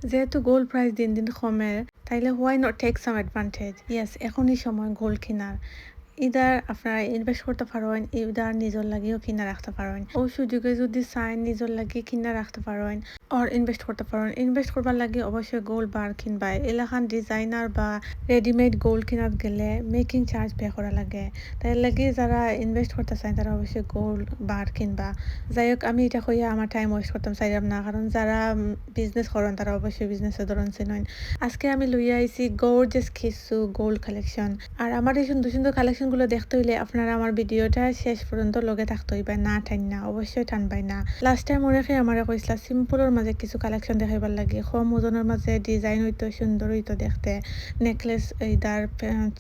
যেহেতু gold price দিন দিন কমে, তাইলে why not take some advantage. Yes, এখনই সময় গোল্ড কিনার। ইদার আপনারা ইনভেস্ট করতে পারেন, ইদার নিজের লাগিও কিনা রাখতে পারেন। ও সুযোগে যদি চাই নিজের লাগি কিনা রাখতে পারেন আর ইনভেস্ট করতে পারেন। ইনভেস্ট করবার লাগে অবশ্যই গোল্ড বার কিনবাই। এলাকান ডিজাইনার বা রেডিমেড গোল্ড কিনাত গেলে মেকিং চার্জ পে করা লাগে। তাই লাগি যারা ইনভেস্ট করতে চায় তারা অবশ্যই গোল্ড বার কিনবা। যাই হোক, আমি এটা কইয়া আমার টাইম ওয়েস্ট করতাম চাইলাম না, কারণ যারা বিজনেস করেন তারা অবশ্যই বিজনেসের ধরন চিনেন। আজকে আমি লইয়া আইছি গর্জিয়াস কিছু গোল্ড কালেকশন। আর আমার এই সুন্দর সুন্দর কালেকশনগুলো দেখতে হইলে আপনারা আমার ভিডিওটা শেষ পর্যন্ত লগে থাকতে হইবে, না টাইম না, অবশ্যই টানবাই না। লাস্ট টাইম অনেকে আমার কইসলা সিম্পলের মাঝে কিছু কালেকশন দেখাইবার লাগে, কম ওজনের মাঝে ডিজাইন হইতো সুন্দর হইতো দেখতে, নেকলেস এইদার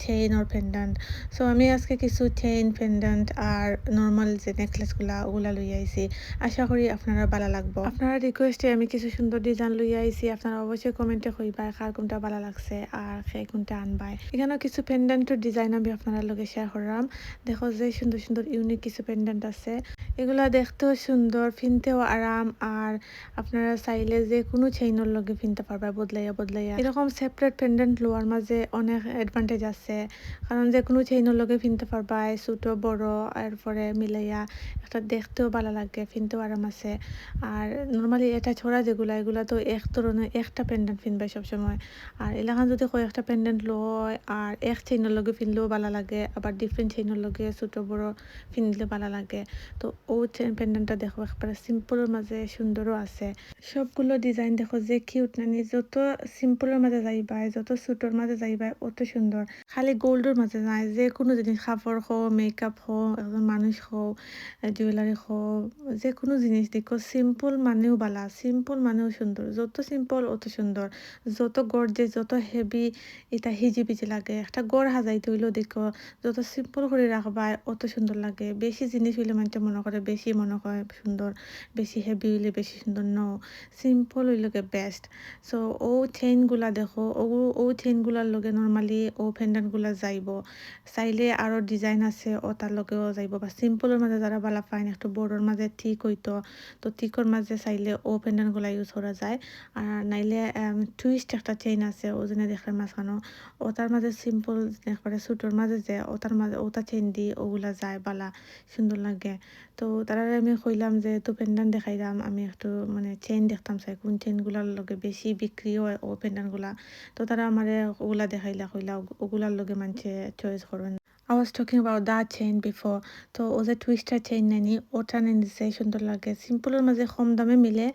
চেইন আর পেন্ডেন্ট। সো আমি আজকে কিছু চেইন পেন্ডেন্ট আর নর্মাল যে নেকলেসগুলা ওগুলা লই আইছি। আশা করি আপনারা ভালো লাগবো। আপনারা রিকোয়েস্টে আমি কিছু সুন্দর ডিজাইন লই আইছি, আপনারা অবশ্যই কমেন্টে কইবা কার কোনটা ভালো লাগছে আর সে কোনটা আনবাই। এখানেও কিছু পেন্ডেন্টের ডিজাইন আমি আপনার লগে শেয়ার করলাম। দেখো যে সুন্দর সুন্দর ইউনিক কিছু পেন্ডেন্ট আছে, এগুলা দেখতেও সুন্দর, ফিনতেও আরাম। আর আপনারা চাইলে যে কোনো চেইনের লগে ফিনতে পারবা বদলাইয়া বদলাইয়া। এরকম সেপারেট পেন্ডেন্ট লোয়ার মাঝে অনেক অ্যাডভান্টেজ আছে, কারণ যে কোনো চেইনের লগে ফিনতে পারবা, ছোট বড় এরপরে মিলাইয়া একটা দেখতেও ভালো লাগে, ফিনতেও আরাম আছে। আর নর্মালি এটা ছড়া যেগুলা, এগুলা তো এক ধরনের একটা পেন্ডেন্ট ফিনবে সবসময়। আর এলাকান যদি কয়েকটা পেন্ডেন্ট লয় আর এক চেইনের লগে ফিনলেও ভালো লাগে, আবার ডিফারেন্ট চেইনের লগে ছোট বড় ফিনলে ভালো লাগে। তো ও পেন্ডেন্টটা দেখো একবারে সিম্পলের মাঝে সুন্দরও আছে। সবগুলো ডিজাইন দেখো যে কিউট, নানি যত সিম্পলের মাঝে যাইবাই, যত ছোটোর মাঝে যাইবাই অত সুন্দর। খালি গোল্ডের মাঝে নাই, যে কোনো জিনিস কাপড় হোক, মেকআপ হোক, একজন মানুষ হোক, জুয়েলারি হোক, যে কোনো জিনিস দেখো সিম্পল মানেও বালা, সিম্পল মানেও সুন্দর। যত সিম্পল অত সুন্দর, যত গর্জে যত হেভি এটা হিজিবিজি লাগে। একটা গড় সাজাইতে হইলেও দেখো যত সিম্পল করে রাখবা অত সুন্দর লাগে। বেশি জিনিস হইলে মানুষ মনে করে বেশি, মনে করে সুন্দর, বেশি হেভি হইলে বেশি সুন্দর। ন, সিম্পল হইলকে বেস্ট। সো ও চেইনগুলা দেখো, ও চেইনগুলার লগে নর্মালি ও পেন্ডেন্টগুলা যাইব। চাইলে আরও ডিজাইন আছে ও তার লগেও যাইব, বা সিম্পলের মাঝে যারা বালা পাইন একটু বড়োর মাঝে ঠিক হইতো, তো ঠিকর মাঝে চাইলে ও পেন্ডেন্টগুলা ইউজ করা যায়। আর নাইলে টুইস্ট একটা চেইন আছে ও জন্য দেখলে মাঝখানো, ওটার মাঝে সিম্পল একবারে সুটোর মাঝে যে ওটার মাঝে ওটা চেন দিয়ে ওগুলা যায় বালা, সুন্দর লাগে। তো তারা আমি কইলাম যে তো পেন্ডেন্ট দেখাইলাম, আমি একটু মানে চেইন দেখতাম চাই কোন চেইনগুলার লগে বেশি বিক্রি হয় ও পেন্ডেন্টগুলা। তো তারা আমারে ওগুলা দেখাইলা, কইলা ওগুলার লগে মানুষে চয়েস করবেন। I was talking about that chain before. তো ও যে টুইস্টার চেইন নেনি ওটা নেন দিছে, সুন্দর লাগে, সিম্পলের মাঝে কম দামে মিলে।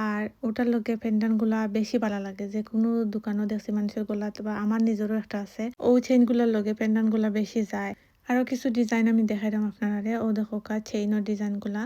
আর ওটার লগে পেন্ডেন্টগুলা বেশি ভালো লাগে, যে কোনো দোকানও দেখছি মানুষের গোলাতে, বা আমার নিজেরও একটা আছে, ও চেইনগুলার লগে পেন্ডেন্টগুলা বেশি যায়। আরও কিছু ডিজাইন আমি দেখাইলাম আপনারে, ও দেখো কা চেইনের ডিজাইনগুলা,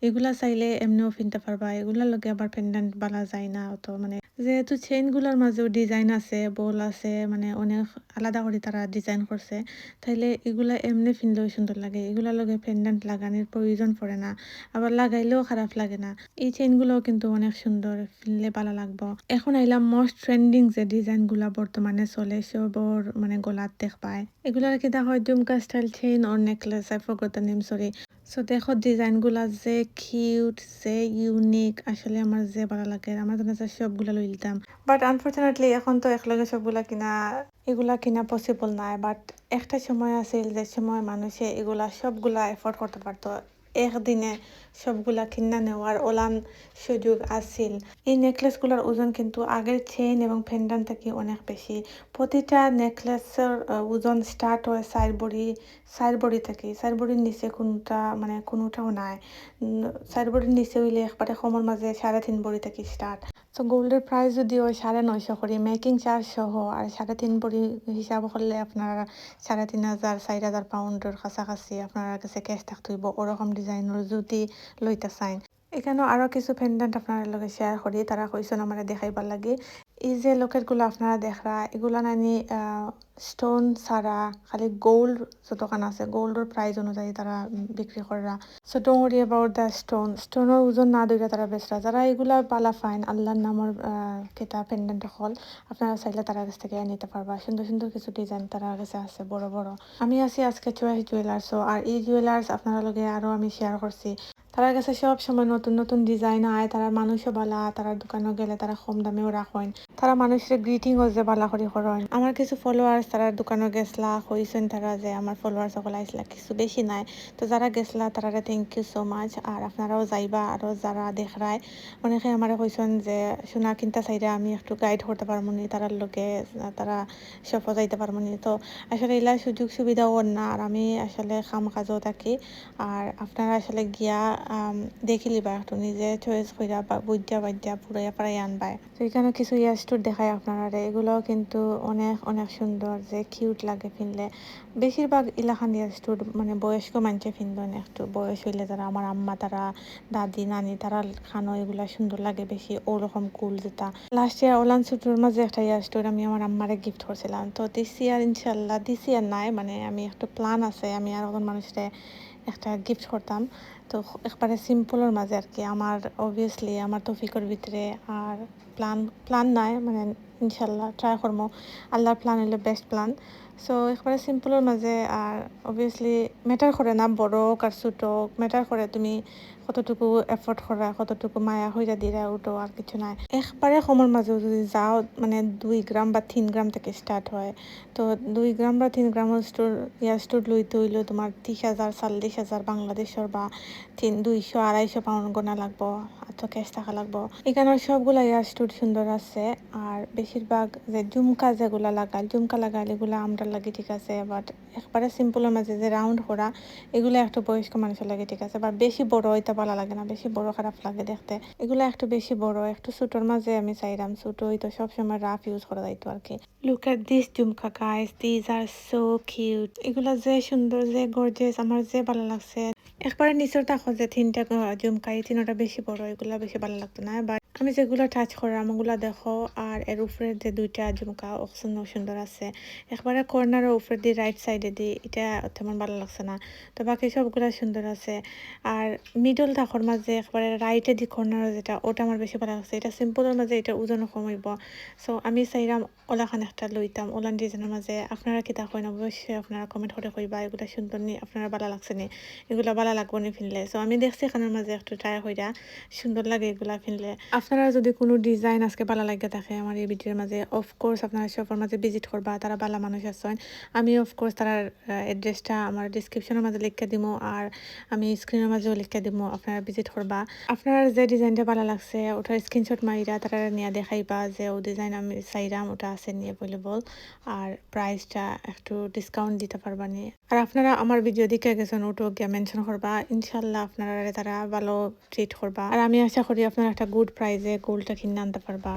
এগুলা চাইলে এমনিও কিনতে পারবা। এগুলার লগে আবার পেন্ডেন্ট বালা যায় না অত, মানে যেহেতু চেইনগুলার মাঝেও ডিজাইন আছে, বল আছে, মানে অনেক আলাদা করে তারা ডিজাইন করছে, তাইলে এগুলা এমনি ফিনলেও সুন্দর লাগে। এগুলার লগে পেন্ডেন্ট লাগানোর প্রয়োজন পড়ে না, আবার লাগাইলেও খারাপ লাগে না। এই চেইনগুলোও কিন্তু অনেক সুন্দর, ফিনলে ভালো লাগবো। এখন আইলাম মোস্ট ট্রেন্ডিং যে ডিজাইনগুলা বর্তমানে চলে সবর মানে গলাত দেখ পায়, এগুলার কি দেখা হয় jhumka style chain or necklace, I forgot the name, sorry. So দেখো ডিজাইনগুলা যে কিউট, যে ইউনিক, আসলে আমার যে ভালো লাগে, আমার জন্য সবগুলা লই নিতাম। বাট আনফর্চুনেটলি এখন তো একলগে সবগুলা কিনা, এগুলা কিনা পসিবল নাই। বাট একটা সময় আছিল যে সময় মানুষে এগুলা সবগুলা এফোর্ড করতে পারতো, একদিনে সবগুলা কিনা নেওয়ার ওলান সুযোগ আছিল। এই নেকলেসগুলোর ওজন কিন্তু আগের চেইন এবং পেন্ডেন্ট থেকে অনেক বেশি। প্রতিটা নেকলেসের ওজন স্টার্ট হয় চার বড়ি থেকে, চার বড়ির নিচে কোনটা মানে কোনোটাও নাই। চার বড়ির নিচে হইলে একবারে কমর মাঝে 3.5 বড়ি থেকে স্টার্ট। তো গোল্ডের প্রাইস যদি ওই 950 করে মেকিং চার্জ সহ, আর 3.5 বড়ি হিসাব করলে আপনার 3,500 4,000 পাউন্ডের কাছাকাছি আপনার কাছে ক্যাশ থাকতে হইব ওরকম ডিজাইনের যদি লইতে চাইন। এখানেও আরও কিছু পেন্ডেন্ট আপনার লগে শেয়ার করি, তারা কইছেন আমার দেখাইবার লাগে। এই যে লকেটগুলো আপনারা দেখরা এগুলা নানি স্টোন ছাড়া খালি গোল্ড যতখান আছে গোল্ডের প্রাইস অনুযায়ী তারা বিক্রি করা। So don't worry about the স্টোনের ওজন না দইরা তারা বেচরা যারা এগুলা পালা ফাইন আল্লাহর নামর কেটা পেন্ডেন্ট হল আপনারা চাইলে তারা কাছ থেকে নিতে পারবা। সুন্দর সুন্দর কিছু ডিজাইন তারা কাছে আছে বড় বড়। আমি আছি আজকে চয়েস জুয়েলার্সও আর এই জুয়েলার্স আপনারা লগে আরো আমি শেয়ার করছি। তারা কাছে সব সময় নতুন নতুন ডিজাইন আয় তারা মানুষও বালা তারা দোকানে গেলে তারা কম দামেও রাখেন তারা মানুষের গ্রিটিংও যে বালা করি করেন। আমার কিছু ফলোয়ার্স তারা দোকানে গেছলা হইছেন তারা যে আমার ফলোয়ার্স সকল আইসলা কিছু বেশি নাই তো যারা গেছলা তারা থ্যাংক ইউ সো মাচ আর আপনারাও যাইবা আরও যারা দেখরায় অনেকে আমার কইছেন যে সোনা কিনতে চাইলে আমি একটু গাইড করতে পারবো নি তারার লোকে তারা সফল যাইতে পারবো নি। তো আসলে এলা সুযোগ সুবিধাও না আর আমি আসলে কাম কাজও থাকি আর আপনারা আসলে গিয়া দেখি লিবা একটু নিজে চয়েস কইরা বা বুঝা বাজ্যা পুরাইয়া পারাই আনবাই। তো এখানে কিছু ইয়াস্টুর দেখায় আপনারা এগুলোও কিন্তু অনেক অনেক সুন্দর যে কিউট লাগে কিনলে। বেশিরভাগ ইলাখান ইয়াস্টুর মানে বয়স্ক মানুষে কিনবেন একটু বয়স হইলে যারা আমার আম্মা তারা দাদি নানি তারা খানো এগুলা সুন্দর লাগে বেশি ওরকম কুল যেটা লাস্ট ইয়ার ওলান ছুটোর মাঝে একটা ইয়াস্টুর আমি আমার আম্মারে গিফট করছিলাম। তো দিস ইয়ার ইনশাল্লাহ দিস ইয়ার নাই মানে আমি একটা প্ল্যান আছে আমি আর ওজন মানুষরে একটা গিফট করতাম। তো একবারে সিম্পলের মাঝে আর কি আমার অবভিয়াসলি আমার তৌফিকের ভিতরে আর প্ল্যান নাই মানে ইনশাল্লাহ ট্রাই করবো আল্লাহর প্ল্যান হইলে বেস্ট প্ল্যান। সো একবারে সিম্পলের মাঝে আর অবভিয়াসলি ম্যাটার করে না বড় হোক আর ছোট হোক ম্যাটার করে তুমি কতটুকু এফোর্ট করা কতটুকু মায়া হইয়া দিরা ওটো আর কিছু নাই। একবারে কমের মাঝেও যদি যাও মানে 2 গ্রাম বা 3 গ্রাম থেকে স্টার্ট হয় তো 2 গ্রাম বা 3 গ্রামের স্টোর লইতে হইলেও তোমার 30,000 40,000 বাংলাদেশের বা 200-250 পাউন্ড লাগবো আর তো ক্যাশ টাকা লাগবো। এখানে সবগুলা স্টোর সুন্দর আছে আর বেশিরভাগ যে ঝুমকা যেগুলা লাগাল ঝুমকা লাগাল এগুলা আমরা লাগে ঠিক আছে বাট একবারে সিম্পলের মাঝে যে রাউন্ড করা এগুলো একটু বয়স্ক মানুষের লাগে ঠিক আছে বা বেশি বড় হইতে ভালো লাগে না বেশি বড় খারাপ লাগে দেখতে। এগুলো একটু বেশি বড় একটু ছোটোর মাঝে আমি চাইলাম ছোটো হইতো সবসময় রাফ ইউজ করা যাইতো আর কি। Look at this jhumka guys this are so cute এগুলা যে সুন্দর যে গর্জিয়াস আমার যে ভালো লাগছে। একবারে নিচের দেখো যে 3টা ঝুমকা এই 3টা বেশি বড় এগুলা বেশি ভালো লাগতো না বাট আমি যেগুলো টাচ করলাম ওগুলা দেখো আর এর উপরে যে 2টা ঝুমকা সুন্দর আছে একবারে কর্নারের উপরে দিয়ে রাইট সাইডে দিয়ে এটা তেমন ভালো লাগছে না তো বাকি সবগুলা সুন্দর আছে। আর মিডল থাকর মাঝে একবারে রাইটে দি কর্নার যেটা ওটা আমার বেশি ভালো লাগছে এটা সিম্পলের মাঝে এটা ওজনও কমাইব। সো আমি চাইলাম ওলাখান একটা লইতাম ওলান ডিজাইনের মাঝে আপনারা কি তা কইন অবশ্যই আপনারা কমেন্ট করে কইবা এগুলা সুন্দর নি আপনারা ভালো লাগছে নি এগুলা ভালো লাগবো নি কিনলে। সো আমি দেখছি এখানের মাঝে একটু ট্রাই কইরা সুন্দর লাগে এগুলা কিনলে। আপনারা যদি কোনো ডিজাইন আজকে ভালো লাগে থাকে আমার এই ভিডিওর মাঝে অফকোর্স আপনারা শপের মাঝে ভিজিট করবা তারা ভালো মানুষ আছেন। আমি অফকোর্স তার অ্যাড্রেসটা আমার ডিসক্রিপশনের মাঝে লিখে দিব আর আমি স্ক্রিনের মাঝেও লিখে দিব আপনারা ভিজিট করবা। আপনারা যে ডিজাইনটা ভালো লাগছে ওটার স্ক্রিনশট মারিরা তারা নিয়ে দেখাইবা যে ও ডিজাইন আমি চাইরাম ওটা আছে নি অ্যাভেলেবল আর প্রাইসটা একটু ডিসকাউন্ট দিতে পারবা নি। আর আপনারা আমার ভিডিও দেখে গেছেন ওটো গিয়ে মেনশন করবা ইনশাল্লাহ আপনারা তারা ভালো ট্রিট করবা আর আমি আশা করি আপনারা একটা গুড প্রাইসে গোল্ডটা কিনে আনতে পারবা।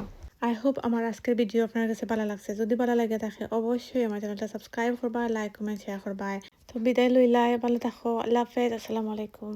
আই হোপ আমার আজকের ভিডিও আপনার কাছে ভালো লাগছে যদি ভালো লাগে থাকে অবশ্যই আমার চ্যানেলটা সাবস্ক্রাইব করবা লাইক কমেন্ট শেয়ার করবা। তো বিদায় লইলাই ভালো থাকো আল্লাহ হাফেজ আসসালামু আলাইকুম।